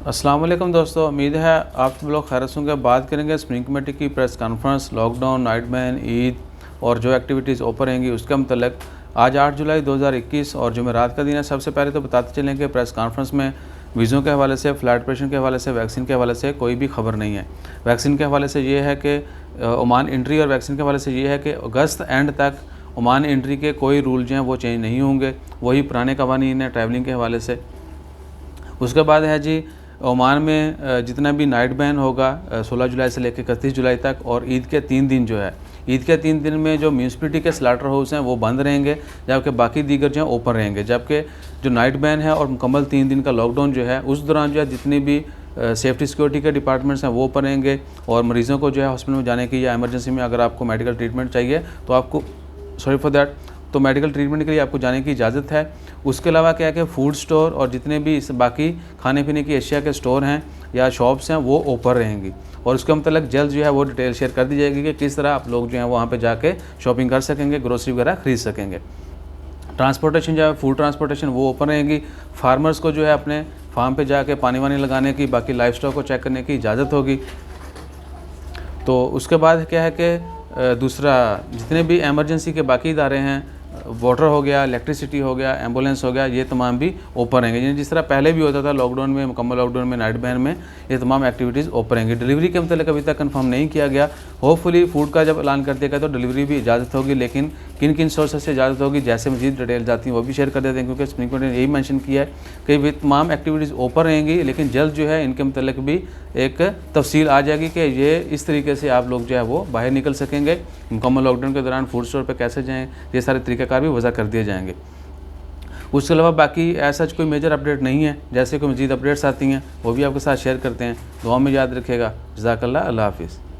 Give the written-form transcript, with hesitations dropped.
अस्सलाम वालेकुम दोस्तों, उम्मीद है आप सब लोग खैरियत होंगे। बात करेंगे स्प्रिंग कमेटी की press conference, lockdown, night ban, Eid और जो एक्टिविटीज़ ओपन रहेंगी उसके मतलब। आज 8 जुलाई 2021 और जुमेरात का दिन है। सबसे पहले तो बताते चलें कि प्रेस कॉन्फ्रेंस में वीज़ों के हवाले से, फ़्लाइट ऑपरेशन के हवाले से, वैक्सीन के हवाले से कोई भी खबर नहीं है। वैक्सीन के हवाले से ये है कि ओमान एंट्री, और वैक्सीन के हवाले से ये है कि अगस्त एंड तक ओमान एंट्री के कोई रूल जो हैं वो चेंज नहीं होंगे, वही पुराने कवानीन है ट्रैवलिंग के हवाले से। उसके बाद है जी, ओमान में जितना भी नाइट बैन होगा 16 जुलाई से लेकर 31 जुलाई तक, और ईद के 3 दिन जो है, ईद के 3 दिन में जो म्यूनसिपलिटी के स्लाटर हाउस हैं वो बंद रहेंगे, जबकि बाकी दीगर जो हैं ओपन रहेंगे। जबकि जो नाइट बैन है और मुकम्मल 3 दिन का लॉकडाउन जो है, उस दौरान जो है जितनी भी सेफ्टी सिक्योरिटी के डिपार्टमेंट्स हैं वो ओपन रहेंगे, और मरीज़ों को जो है हॉस्पिटल में जाने की या इमरजेंसी में अगर आपको मेडिकल ट्रीटमेंट चाहिए तो आपको तो मेडिकल ट्रीटमेंट के लिए आपको जाने की इजाज़त है। उसके अलावा क्या है कि फ़ूड स्टोर और जितने भी इस बाकी खाने पीने की अशिया के स्टोर हैं या शॉप्स हैं वो ओपन रहेंगी, और उसके मतलब जल्द जो है वो डिटेल शेयर कर दी जाएगी कि किस तरह आप लोग जो हैं वहाँ पे जाके शॉपिंग कर सकेंगे, ग्रोसरी वगैरह ख़रीद सकेंगे। ट्रांसपोर्टेशन जो है, फूड ट्रांसपोर्टेशन वो ओपन रहेगी। फार्मर्स को जो है अपने फार्म पे जाके पानी वानी लगाने की, बाकी लाइफ स्टॉक को चेक करने की इजाज़त होगी। तो उसके बाद क्या है कि दूसरा, जितने भी एमरजेंसी के बाकी इदारे हैं, वाटर हो गया, इलेक्ट्रिसिटी हो गया, एम्बुलेंस हो गया, ये तमाम भी ओपन रहेंगे। जिस तरह पहले भी होता था लॉकडाउन में, मुकम्मल लॉकडाउन में, नाइट बैन में, ये तमाम एक्टिविटीज़ ओपन रहेंगी। डिलीवरी के मतलब अभी तक कंफर्म नहीं किया गया। होपफुली फूड का जब ऐलान कर दिया गया तो डिलीवरी भी इजाज़त होगी, लेकिन किन किन सोर्सेज से इजाज़त होगी, जैसे मजीद डिटेल आती हैं वो भी शेयर कर देते हैं, क्योंकि स्प्रिंग कमेटी ने यही मेंशन किया है कि ये तमाम एक्टिविटीज़ ओपन रहेंगी, लेकिन जल्द जो है इनके मतलब भी एक तफसील आ जाएगी कि ये इस तरीके से आप लोग जो है वो बाहर निकल सकेंगे। मुकम्मल लॉकडाउन के दौरान फूड स्टोर पर कैसे जाएँ, ये सारे तरीक़ाकार भी वज़ा कर दिए जाएंगे। उसके अलावा बाकी ऐसा कोई मेजर अपडेट नहीं है। जैसे कोई मज़ीद अपडेट्स आती हैं वो भी आपके साथ शेयर करते हैं। दुआ में याद रखिएगा। जज़ाकल्लाह, अल्लाह हाफ़िज़।